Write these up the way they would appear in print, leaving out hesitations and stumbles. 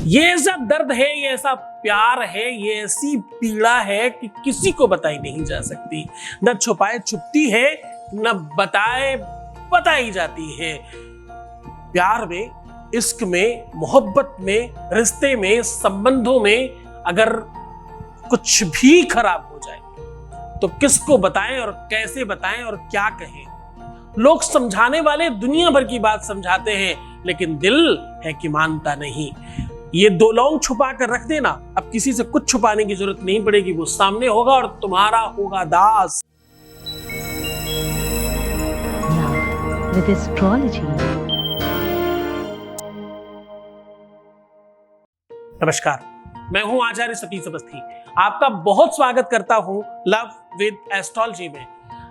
ये ऐसा दर्द है, ये ऐसा प्यार है, ये ऐसी पीड़ा है कि किसी को बताई नहीं जा सकती। न छुपाए छुपती है, न बताए बताई जाती है। प्यार में, इश्क में, मोहब्बत में, रिश्ते में, संबंधों में अगर कुछ भी खराब हो जाए तो किसको बताएं और कैसे बताएं और क्या कहें। लोग समझाने वाले दुनिया भर की बात समझाते हैं, लेकिन दिल है कि मानता नहीं। ये दो लौंग छुपा कर रख देना, अब किसी से कुछ छुपाने की जरूरत नहीं पड़ेगी, वो सामने होगा और तुम्हारा होगा दास। With astrology. नमस्कार, मैं हूं आचार्य सतीश अवस्थी। आपका बहुत स्वागत करता हूं लव विद एस्ट्रोलॉजी में।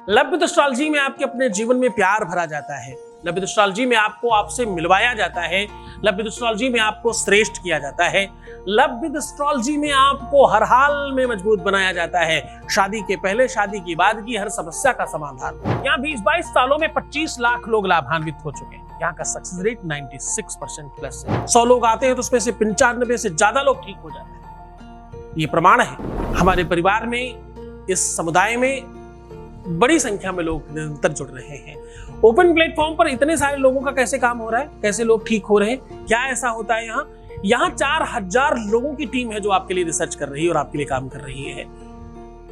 लव विद एस्ट्रोलॉजी में आपके अपने जीवन में प्यार भरा जाता है। लव विद एस्ट्रोलॉजी में आपको आपसे मिलवाया जाता है। लव विद एस्ट्रोलॉजी में आपको श्रेष्ठ किया जाता है। लव विद एस्ट्रोलॉजी में आपको हर हाल में मजबूत बनाया जाता है। शादी के पहले, शादी के बाद की हर समस्या का समाधान। यहाँ 20-22 सालों में 25 लाख लोग लाभान्वित हो चुके हैं। यहाँ का सक्सेस रेट 96% प्लस है। 100 लोग आते हैं तो उसमें से 95 से ज्यादा लोग ठीक हो जाते हैं। ये प्रमाण है। हमारे परिवार में, इस समुदाय में बड़ी संख्या में लोग निरंतर जुड़ रहे हैं। ओपन प्लेटफॉर्म पर इतने सारे लोगों का कैसे काम हो रहा है, कैसे लोग ठीक हो रहे हैं, क्या ऐसा होता है यहाँ 4000 लोगों की टीम है जो आपके लिए रिसर्च कर रही है और आपके लिए काम कर रही है।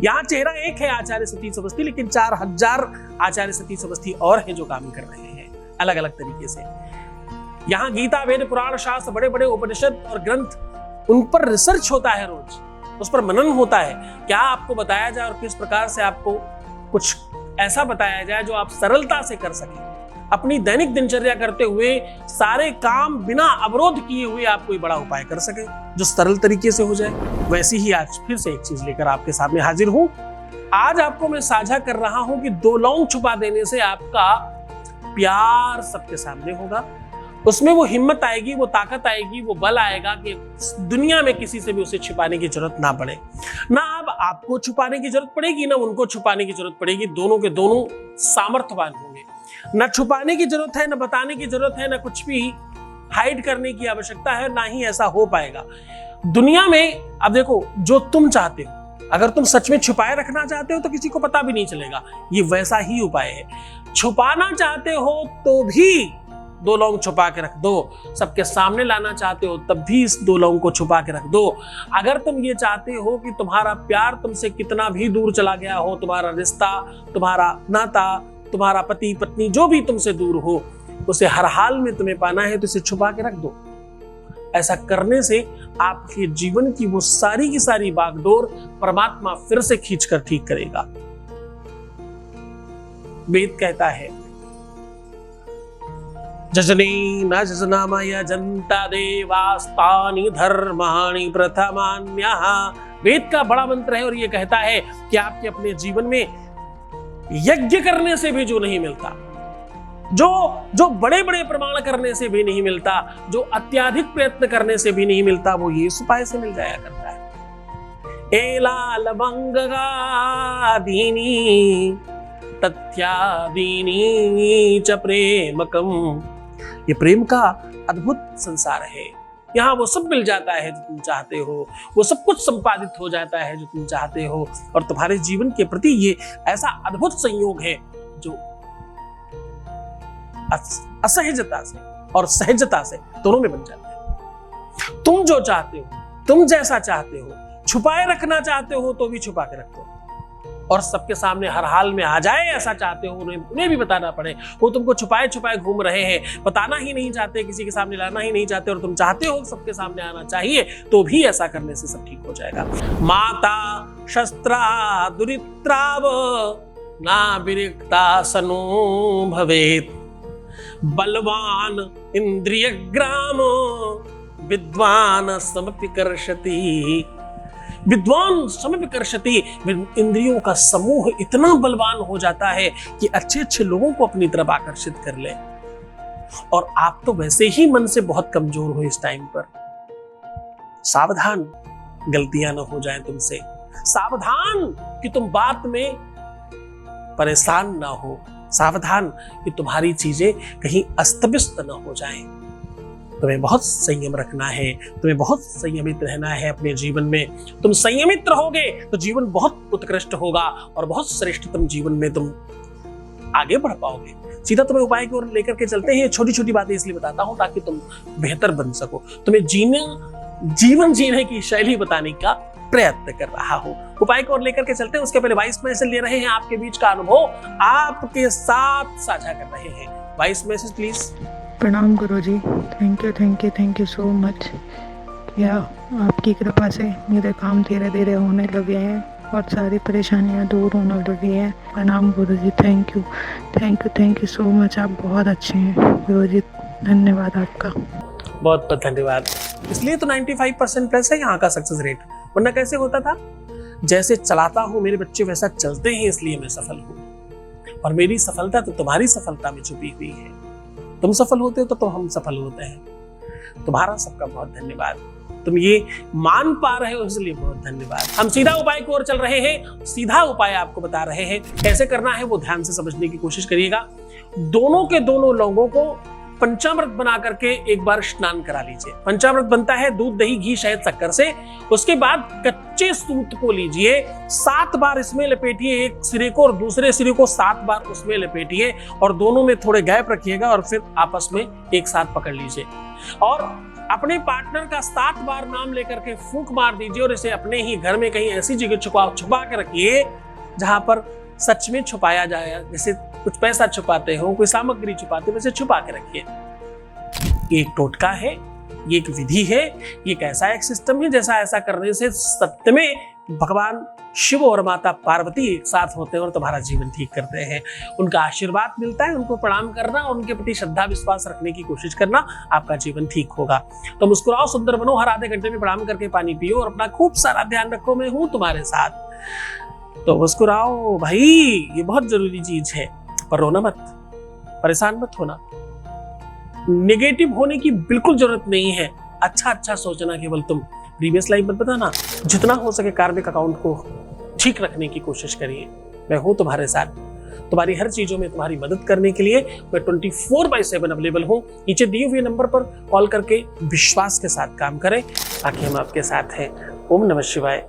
यहाँ चेहरा एक है आचार्य सतीश अवस्थी, लेकिन 4000 आचार्य सतीश अवस्थी और हैं जो काम कर रहे हैं अलग अलग तरीके से। यहाँ गीता, वेद, पुराण, शास्त्र, बड़े बड़े उपनिषद और ग्रंथ, उन पर रिसर्च होता है, रोज उस पर मनन होता है। क्या आपको बताया जाए और किस प्रकार से आपको कुछ ऐसा बताया जाए जो आप सरलता से कर सकें। अपनी दैनिक दिनचर्या करते हुए सारे काम बिना अवरोध किए हुए आप कोई बड़ा उपाय कर सके जो सरल तरीके से हो जाए। वैसी ही आज फिर से एक चीज लेकर आपके सामने हाजिर हूं। आज आपको मैं साझा कर रहा हूं कि दो लौंग छुपा देने से आपका प्यार सबके सामने होगा। उसमें वो हिम्मत आएगी, वो ताकत आएगी, वो बल आएगा कि दुनिया में किसी से भी उसे छुपाने की जरूरत ना पड़े। ना अब आपको छुपाने की जरूरत पड़ेगी, ना उनको छुपाने की जरूरत पड़ेगी। दोनों के दोनों सामर्थ्यवान होंगे। ना छुपाने की जरूरत है, ना बताने की जरूरत है, ना कुछ भी हाइड करने की आवश्यकता है, ना ही ऐसा हो पाएगा दुनिया में। अब देखो, जो तुम चाहते हो, अगर तुम सच में छुपाए रखना चाहते हो तो किसी को पता भी नहीं चलेगा। ये वैसा ही उपाय है। छुपाना चाहते हो तो भी दो लौंग छुपा के रख दो। सबके सामने लाना चाहते हो तब भी इस दो लौंग को छुपा के रख दो। अगर तुम ये चाहते हो कि तुम्हारा प्यार तुमसे कितना भी दूर चला गया हो, तुम्हारा रिश्ता, तुम्हारा नाता, तुम्हारा पति पत्नी जो भी तुमसे दूर हो, उसे हर हाल में तुम्हें पाना है तो इसे छुपा के रख दो। ऐसा करने से आपके जीवन की वो सारी की सारी बागडोर परमात्मा फिर से खींचकर ठीक करेगा। वेद कहता है, जजनी न जजनामय जनता देवास्तानि धर्माणि प्रथमान्यः। वेद का बड़ा मंत्र है और ये कहता है कि आपके अपने जीवन में यज्ञ करने से भी जो नहीं मिलता, जो बड़े बड़े प्रमाण करने से भी नहीं मिलता, जो अत्याधिक प्रयत्न करने से भी नहीं मिलता, वो ये उपाय से मिल जाया करता है। एलाल मंगगादीनी तथ्यादीनी च प्रेमकम। ये प्रेम का अद्भुत संसार है। यहाँ वो सब मिल जाता है जो तुम चाहते हो, वो सब कुछ संपादित हो जाता है जो तुम चाहते हो, और तुम्हारे जीवन के प्रति ये ऐसा अद्भुत संयोग है जो असहजता से और सहजता से दोनों में बन जाता है। तुम जो चाहते हो, तुम जैसा चाहते हो, छुपाए रखना चाहते हो तो भी छुपा के रखो, और सबके सामने हर हाल में आ जाए ऐसा चाहते हो, उन्हें भी बताना पड़े। वो तुमको छुपाए छुपाए घूम रहे हैं, बताना ही नहीं चाहते, किसी के सामने लाना ही नहीं चाहते, और तुम चाहते हो सबके सामने आना चाहिए, तो भी ऐसा करने से सब ठीक हो जाएगा। माता शस्त्रा दुरित्राव ना विरिक्ता सनो भवेत्। बलवान इंद्रिय ग्राम विद्वान समपि कर्षति। विद्वान समपि कर्षति। इंद्रियों का समूह इतना बलवान हो जाता है कि अच्छे अच्छे लोगों को अपनी तरफ आकर्षित कर ले। और आप तो वैसे ही मन से बहुत कमजोर हो इस टाइम पर। सावधान, गलतियां न हो जाएं तुमसे। सावधान कि तुम बात में परेशान ना हो। सावधान कि तुम्हारी चीजें कहीं अस्त व्यस्त न हो जाएं। तुम्हें बहुत संयम रखना है, तुम्हें बहुत संयमित रहना है अपने जीवन में। तुम संयमित रहोगे तो जीवन बहुत उत्कृष्ट होगा और बहुत श्रेष्ठतम जीवन में तुम आगे बढ़ पाओगे। सीधा तुम्हें उपाय की ओर लेकर के चलते हैं। छोटी छोटी बातें इसलिए बताता हूं ताकि तुम बेहतर बन सको। तुम्हें जीवन जीने की शैली बताने का प्रयत्न कर रहा हूं। उपाय को और लेकर के चलते हैं, उसके पहले वॉइस मैसेज ले रहे हैं। आपके बीच का अनुभव आपके साथ साझा कर रहे हैं। Voice message please. प्रणाम गुरुजी, थैंक यू सो मच। या आपकी कृपा से मेरे काम धीरे धीरे होने लगे हैं और सारी परेशानियां दूर होने लगी हैं। प्रणाम गुरुजी, थैंक यू सो मच। आप बहुत अच्छे हैं गुरुजी, धन्यवाद आपका। बहुत बहुत धन्यवाद। इसलिए तो 95% प्लस है यहाँ का सक्सेस रेट, वरना कैसे होता था। जैसे चलाता हूँ मेरे बच्चे वैसा चलते हैं, इसलिए मैं सफल हूँ। और मेरी सफलता तो तुम्हारी सफलता में छुपी हुई है। तुम सफल होते हो तो हम सफल होते हैं। तुम्हारा सबका बहुत धन्यवाद। तुम ये मान पा रहे हो इसलिए बहुत धन्यवाद। हम सीधा उपाय की ओर चल रहे हैं। सीधा उपाय आपको बता रहे हैं, कैसे करना है वो ध्यान से समझने की कोशिश करिएगा। दोनों के दोनों लोगों को पंचामृत बना करके एक बार स्नान करा लीजिए। पंचामृत बनता है दूध, दही, घी, शहद, शक्कर से। उसके बाद कच्चे सूत को लीजिए, 7 बार इसमें लपेटिए, एक सिरे को और दूसरे सिरे को 7 बार उसमें लपेटिए और दोनों में थोड़े गैप रखिएगा और फिर आपस में एक साथ पकड़ लीजिए और अपने पार्टनर का 7 बार नाम लेकर के फूंक मार दीजिए और इसे अपने ही घर में कहीं ऐसी जगह छुपा के रखिए जहां पर सच में छुपाया जाए। जैसे कुछ पैसा छुपाते हो, कोई सामग्री छुपाते हो, वैसे छुपा के रखिए। ये एक टोटका है, ये एक विधि है, ये एक ऐसा एक सिस्टम है जैसा ऐसा करने से सत्य में भगवान शिव और माता पार्वती एक साथ होते हैं और तुम्हारा जीवन ठीक करते हैं। उनका आशीर्वाद मिलता है, उनको प्रणाम करना और उनके प्रति श्रद्धा विश्वास रखने की कोशिश करना, आपका जीवन ठीक होगा। तो मुस्कुराओ, सुंदर बनो, हर आधे घंटे में प्रणाम करके पानी पियो और अपना खूब सारा ध्यान रखो, मैं हूं तुम्हारे साथ। तो मुस्कुराओ भाई, ये बहुत जरूरी चीज है। पर रोना मत, परेशान मत होना, नेगेटिव होने की बिल्कुल जरूरत नहीं है। अच्छा सोचना केवल तुम, प्रीवियस लाइफ मत बताना। जितना हो सके कार्मिक अकाउंट को ठीक रखने की कोशिश करिए। मैं हूं तुम्हारे साथ, तुम्हारी हर चीजों में तुम्हारी मदद करने के लिए मैं 24/7 अवेलेबल हूं। नीचे दिए हुए नंबर पर कॉल करके विश्वास के साथ काम करें ताकि हम आपके साथ हैं। ओम नमः शिवाय।